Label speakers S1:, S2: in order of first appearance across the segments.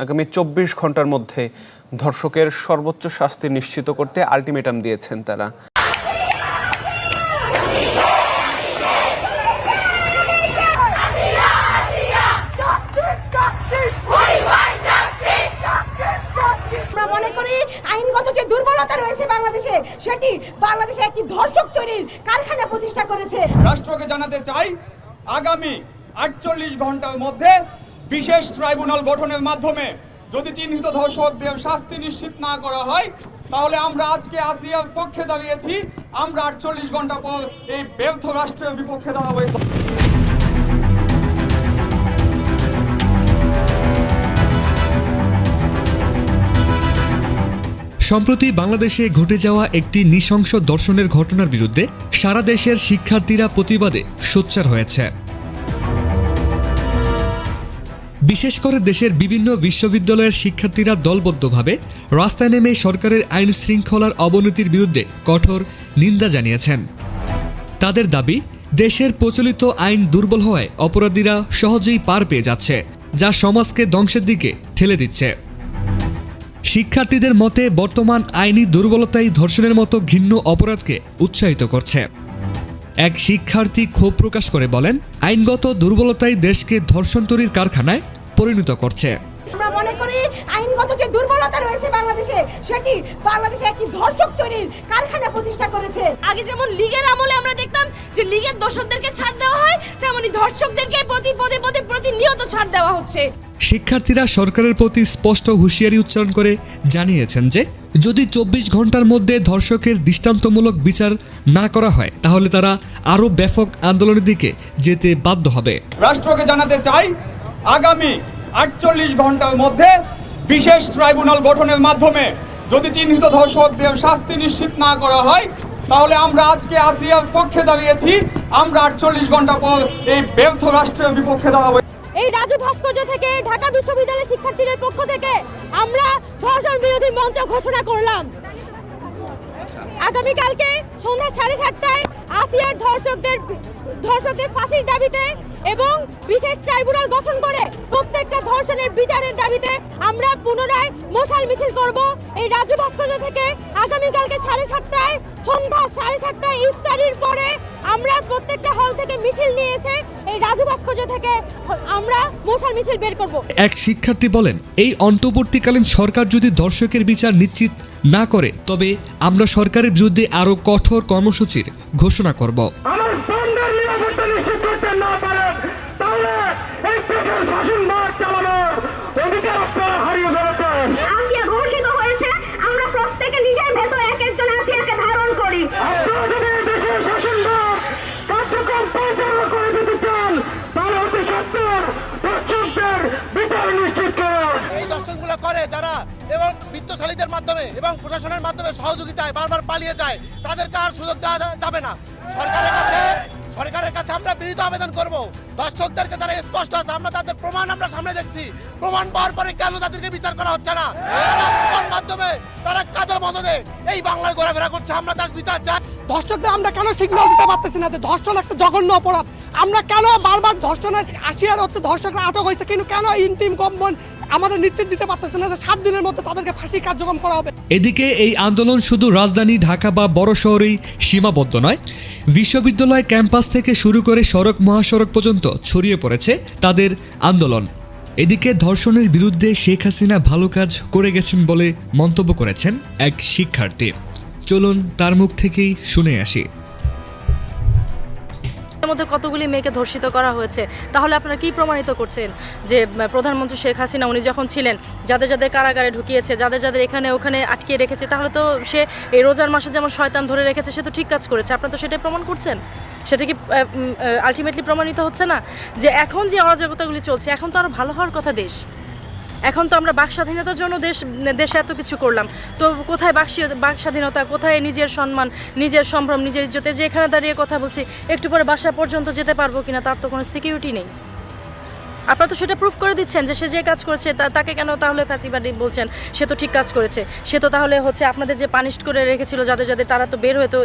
S1: আগামী ২৪ ঘন্টার মধ্যে ধর্ষকের সর্বোচ্চ শাস্তি নিশ্চিত করতে আলটিমেটাম দিয়েছেন তারা।
S2: আইনগত যে দুর্বলতা রয়েছে বাংলাদেশে, সেটি বাংলাদেশে একটি ধর্ষক তৈরির কারখানা প্রতিষ্ঠা করেছে।
S3: রাষ্ট্রকে জানাতে চাই, আগামী ৪৮ ঘন্টার মধ্যে বিশেষ ট্রাইব্যুনাল গঠনের মাধ্যমে যদি চিহ্নিত ধর্ষকদের শাস্তি নিশ্চিত না করা হয়, তাহলে আমরা আজকে আসিয়ার পক্ষে দাঁড়িয়েছি, আমরা ৪৮ ঘন্টা পর এই ব্যর্থ রাষ্ট্রের বিপক্ষে দাঁড়াবো।
S4: সম্প্রতি বাংলাদেশে ঘটে যাওয়া একটি নৃশংস ধর্ষণের ঘটনার বিরুদ্ধে সারা দেশের শিক্ষার্থীরা প্রতিবাদে সোচ্চার হয়েছে। বিশেষ করে দেশের বিভিন্ন বিশ্ববিদ্যালয়ের শিক্ষার্থীরা দলবদ্ধভাবে রাস্তায় নেমে সরকারের আইন শৃঙ্খলার অবনতির বিরুদ্ধে কঠোর নিন্দা জানিয়েছেন। তাদের দাবি, দেশের প্রচলিত আইন দুর্বল হওয়ায় অপরাধীরা সহজেই পার পেয়ে যাচ্ছে, যা সমাজকে ধ্বংসের দিকে ঠেলে দিচ্ছে। শিক্ষার্থীদের মতে বর্তমান আইনি দুর্বলতাই ধর্ষণের মতো ঘৃণ্য অপরাধকে উৎসাহিত করছে। এক শিক্ষার্থী ক্ষোভ প্রকাশ করে বলেন, আইনগত দুর্বলতাই দেশকে ধর্ষণ তৈরির কারখানায় পরিণত করছে।
S2: আমরা মনে করি আইনগত যে দুর্বলতা রয়েছে বাংলাদেশে, সেটি বাংলাদেশে একটি ধর্ষক তৈরির কারখানা প্রতিষ্ঠা করেছে।
S5: আগে যেমন লীগের আমলে আমরা দেখতাম যে লীগের দোষকদেরকে ছাড় দেওয়া হয়, তেমনি ধর্ষকদেরকে প্রতিনিয়ত ছাড় দেওয়া হচ্ছে।
S4: শিক্ষার্থীরা সরকারের প্রতি স্পষ্ট হুঁশিয়ারি উচ্চারণ করে জানিয়েছেন যে যদি ২৪ ঘন্টার মধ্যে ধর্ষকের দৃষ্টান্তমূলক বিচার না করা হয়, তাহলে তারা আরও ব্যাপক আন্দোলনের দিকে যেতে বাধ্য হবে।
S3: রাষ্ট্রকে জানাতে চাই, আগামী ৪৮ ঘন্টার মধ্যে বিশেষ ট্রাইব্যুনাল গঠনের মাধ্যমে যদি চিহ্নিত ধর্ষকদের শাস্তি নিশ্চিত না করা হয়, তাহলে আমরা আজকে আসিয়ার পক্ষে দাঁড়িয়েছি, আমরা ৪৮ ঘন্টা পর এই ব্যর্থ রাষ্ট্রের বিপক্ষে দাঁড়াবো।
S5: এই রাজু ভাস্কর্য থেকে ঢাকা বিশ্ববিদ্যালয়ের শিক্ষার্থীদের পক্ষ থেকে আমরা ধর্ষণ বিরোধী মঞ্চ ঘোষণা করলাম। আগামীকালকে সন্ধ্যা 7:30টায় আসিয়ার ধর্ষকদের ফাঁসির দাবিতে এবং বিশেষ ট্রাইব্যুনাল গঠন করে প্রত্যেকটা ধর্ষণের বিচারের দাবিতে আমরা পুনরায় মশাল মিছিল করব। এই রাজু ভাস্কর্য থেকে আগামীকালকে 7:30টায়, সন্ধ্যা 7:30টায় ইফতারির পরে আমরা প্রত্যেকটা হল থেকে মিছিল নিয়ে এসে এই রাজু ভাস্কর্য থেকে আমরা মশাল মিছিল বের করব।
S4: এক শিক্ষার্থী বলেন, এই অন্তর্বর্তীকালীন সরকার যদি ধর্ষকের বিচার নিশ্চিত না করে, তবে আমরা সরকারের বিরুদ্ধে আরো কঠোর কর্মসূচির ঘোষণা করব।
S6: যারা এবং বিত্তশালীদের মাধ্যমে এবং প্রশাসনের মাধ্যমে সহযোগিতায় বারবার পালিয়ে যায়, তাদেরকে আর সুযোগ দেওয়া যাবে না। সরকারের কাছে আমরা বিনীত আবেদন করব, দর্শকদেরকে তারা স্পষ্ট আছে, আমরা তাদের প্রমাণ আমরা সামনে দেখছি। প্রমাণ পাওয়ার পরে কেন তাদেরকে বিচার করা হচ্ছে না? মাধ্যমে তারা কাদের মদদে এই বাংলায় ঘোরাফেরা করছে, আমরা তার বিচার চাই।
S7: ধর্ষকদের আমরা কেন সিগন্যাল দিতে পারতেছি না যে ধর্ষণ একটা জঘন্য অপরাধ? আমরা কেন বারবার ধর্ষণের আসিয়ার হচ্ছে ধর্ষকরা আটক হয়েছে, কিন্তু কেন ইন্টিম গভর্নমেন্ট আমাদের নিশ্চিত দিতে পারতেছে না যে ৭ দিনের মধ্যে তাদেরকে ফাঁসি কার্যক্রম করা হবে?
S4: এদিকে এই আন্দোলন শুধু রাজধানী ঢাকা বা বড় শহরেই সীমাবদ্ধ নয়, বিশ্ববিদ্যালয় ক্যাম্পাস থেকে শুরু করে সড়ক মহাসড়ক পর্যন্ত ছড়িয়ে পড়েছে তাদের আন্দোলন। এদিকে ধর্ষণের বিরুদ্ধে শেখ হাসিনা ভালো কাজ করে গেছেন বলে মন্তব্য করেছেন এক শিক্ষার্থী। চলুন তার মুখ থেকেই শুনে আসি।
S8: মধ্যে কতগুলি মেয়েকে ধর্ষিত করা হয়েছে, তাহলে আপনারা কি প্রমাণিত করছেন যে প্রধানমন্ত্রী শেখ হাসিনা উনি যখন ছিলেন, যাদের কারাগারে ঢুকিয়েছে, যাদের এখানে ওখানে আটকিয়ে রেখেছে, তাহলে তো সে এই রোজার মাসে যেমন শয়তান ধরে রেখেছে, সে তো ঠিক কাজ করেছে। আপনারা তো সেটাই প্রমাণ করছেন। সেটা কি আলটিমেটলি প্রমাণিত হচ্ছে না যে এখন যে অরাজকতাগুলি চলছে, এখন তো আরও ভালো হওয়ার কথা দেশ। এখন তো আমরা বাক স্বাধীনতার জন্য দেশে এত কিছু করলাম, তো কোথায় বাক স্বাধীনতা, কোথায় নিজের সম্মান, নিজের সম্ভ্রম, নিজের ইজ্জতে? যে এখানে দাঁড়িয়ে কথা বলছি, একটু পরে বাসা পর্যন্ত যেতে পারবো কিনা তার তো কোনো সিকিউরিটি নেই। আপনারা তো সেটা প্রুফ করে দিচ্ছেন যে সে যে কাজ করেছে তাকে কেন তাহলে ফ্যাসিবাদী বলছেন? সে তো ঠিক কাজ করেছে, সে তো তাহলে হচ্ছে আপনাদের যে পানিশ করে রেখেছিল যাদের যাদের তারা তো বের হয়ে তো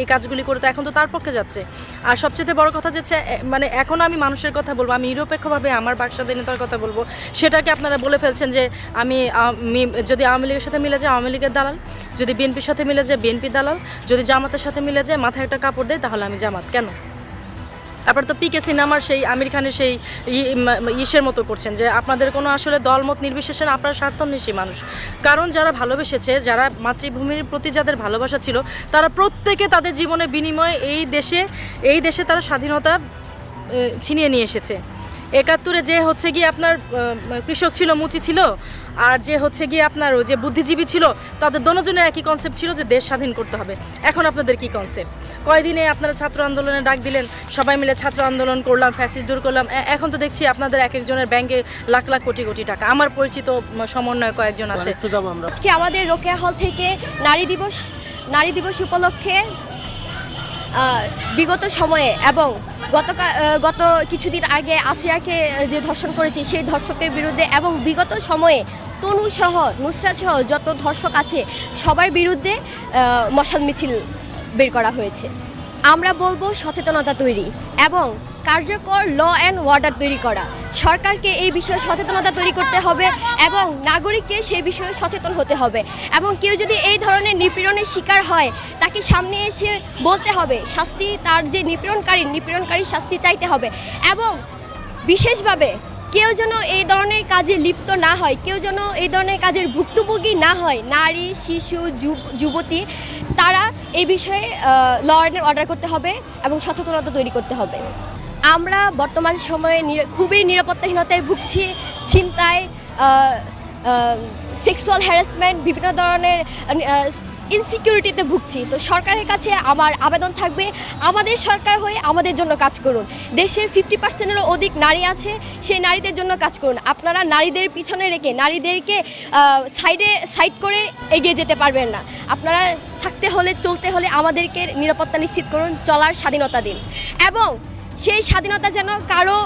S8: এই কাজগুলি করে তো এখন তো তার পক্ষে যাচ্ছে। আর সবচেয়ে বড় কথা হচ্ছে মানে এখন আমি মানুষের কথা বলবো, আমি নিরপেক্ষভাবে আমার বাক স্বাধীনতার কথা বলবো, সেটাকে আপনারা বলে ফেলছেন যে আমি যদি আওয়ামী লীগের সাথে মিলে যায় আওয়ামী লীগের দালাল, যদি বিএনপির সাথে মিলে যায় বিএনপির দালাল, যদি জামাতের সাথে মিলে যায় মাথায় একটা কাপড় দেয় তাহলে আমি জামাত। কেন? আবার তো পিকে সিনেমার সেই আমির খানের সেই ইসের মতো করছেন যে আপনাদের কোনো আসলে দলমত নির্বিশেষে আপনারা স্বার্থন্বেষী মানুষ। কারণ যারা ভালোবেসেছে, যারা মাতৃভূমির প্রতি যাদের ভালোবাসা ছিল, তারা প্রত্যেকে তাদের জীবনের বিনিময়ে এই দেশে তারা স্বাধীনতা ছিনিয়ে নিয়ে এসেছে। ৭১ যে হচ্ছে গিয়ে আপনার কৃষক ছিল, মুচি ছিল, আর যে হচ্ছে গিয়ে আপনার যে বুদ্ধিজীবী ছিল, তাদের দোনোজনের একই কনসেপ্ট ছিল যে দেশ স্বাধীন করতে হবে। এখন আপনাদের কি কনসেপ্ট? কয়দিনে আপনারা ছাত্র আন্দোলনে ডাক দিলেন, সবাই মিলে ছাত্র আন্দোলন করলাম, ফ্যাসিস্ট দূর করলাম। এখন তো দেখছি আপনাদের এক একজনের ব্যাংকে লাখ লাখ কোটি কোটি টাকা। আমার পরিচিত সমন্বয় কয়েকজন আছে।
S9: আজকে আমাদের রোকেয়া হল থেকে নারী দিবস উপলক্ষে বিগত সময়ে এবং গত কিছুদিন আগে আসিয়াকে যে ধর্ষণ করেছে সেই ধর্ষকের বিরুদ্ধে এবং বিগত সময়ে তনু সহ নুসরাত সহ যত ধর্ষক আছে সবার বিরুদ্ধে মশাল মিছিল বের করা হয়েছে। আমরা বলবো সচেতনতা তৈরি এবং কার্যকর ল অ্যান্ড অর্ডার তৈরি করা। সরকারকে এই বিষয়ে সচেতনতা তৈরি করতে হবে এবং নাগরিককে সেই বিষয়ে সচেতন হতে হবে। এবং কেউ যদি এই ধরনের নিপীড়নের শিকার হয় তাকে সামনে এসে বলতে হবে, শাস্তি তার যে নিপীড়নকারী শাস্তি চাইতে হবে। এবং বিশেষভাবে কেউ যেন এই ধরনের কাজে লিপ্ত না হয়, কেউ যেন এই ধরনের কাজের ভুক্তভোগী না হয়, নারী, শিশু, যুবতী, তারা এই বিষয়ে ল অ্যান্ড অর্ডার করতে হবে এবং সচেতনতা তৈরি করতে হবে। আমরা বর্তমান সময়ে খুবই নিরাপত্তাহীনতায় ভুগছি, ছিনতাই, সেক্সুয়াল হ্যারাসমেন্ট, বিভিন্ন ধরনের ইনসিকিউরিটিতে ভুগছি। তো সরকারের কাছে আমার আবেদন থাকবে, আমাদের সরকার হয়ে আমাদের জন্য কাজ করুন। দেশের 50%-এরও অধিক নারী আছে, সেই নারীদের জন্য কাজ করুন। আপনারা নারীদের পিছনে রেখে নারীদেরকে সাইড করে এগিয়ে যেতে পারবেন না। আপনারা থাকতে হলে, চলতে হলে আমাদেরকে নিরাপত্তা নিশ্চিত করুন, চলার স্বাধীনতা দিন এবং সেই স্বাধীনতা যেন কারো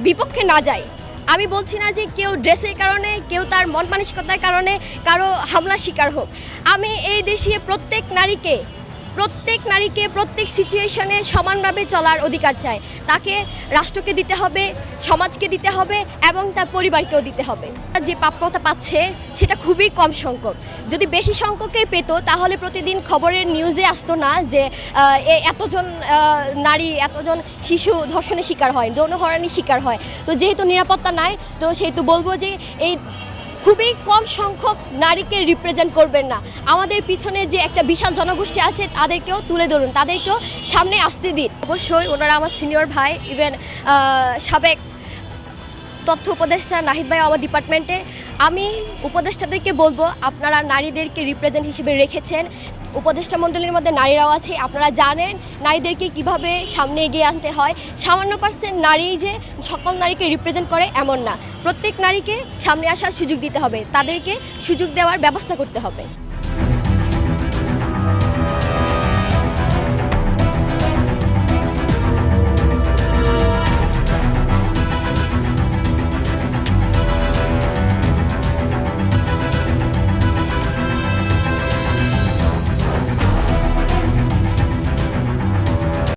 S9: বিপক্ষে না যায়। আমি বলছি না যে কেউ ড্রেসের কারণে, কেউ তার মন মানসিকতার কারণে কারো হামলার শিকার হোক। আমি এই দেশে প্রত্যেক নারীকে প্রত্যেক সিচুয়েশনে সমানভাবে চলার অধিকার চাই। তাকে রাষ্ট্রকে দিতে হবে, সমাজকে দিতে হবে এবং তার পরিবারকেও দিতে হবে। যে প্রাপ্যতা পাচ্ছে সেটা খুবই কম সংখ্যক। যদি বেশি সংখ্যকে পেত তাহলে প্রতিদিন খবরের নিউজে আসতো না যে এতজন নারী, এতজন শিশু ধর্ষণের শিকার হয়, যৌন হয়রানির শিকার হয়। তো যেহেতু নিরাপত্তা নাই, তো সেহেতু বলবো যে এই খুবই কম সংখ্যক নারীকে রিপ্রেজেন্ট করবেন না। আমাদের পিছনে যে একটা বিশাল জনগোষ্ঠী আছে তাদেরকেও তুলে ধরুন, তাদেরকেও সামনে আসতে দিন। অবশ্যই ওনারা আমার সিনিয়র ভাই, ইভেন সাবেক তথ্য উপদেষ্টা নাহিদ ভাই আমার ডিপার্টমেন্টে। আমি উপদেষ্টাদেরকে বলবো, আপনারা নারীদেরকে রিপ্রেজেন্ট হিসেবে রেখেছেন, উপদেষ্টা মণ্ডলীর মধ্যে নারীরাও আছে, আপনারা জানেন নারীদেরকে কিভাবে সামনে এগিয়ে আনতে হয়। সামান্য % নারী যে সকল নারীকে রিপ্রেজেন্ট করে এমন না, প্রত্যেক নারীকে সামনে আসার সুযোগ দিতে হবে, তাদেরকে সুযোগ দেওয়ার ব্যবস্থা করতে হবে।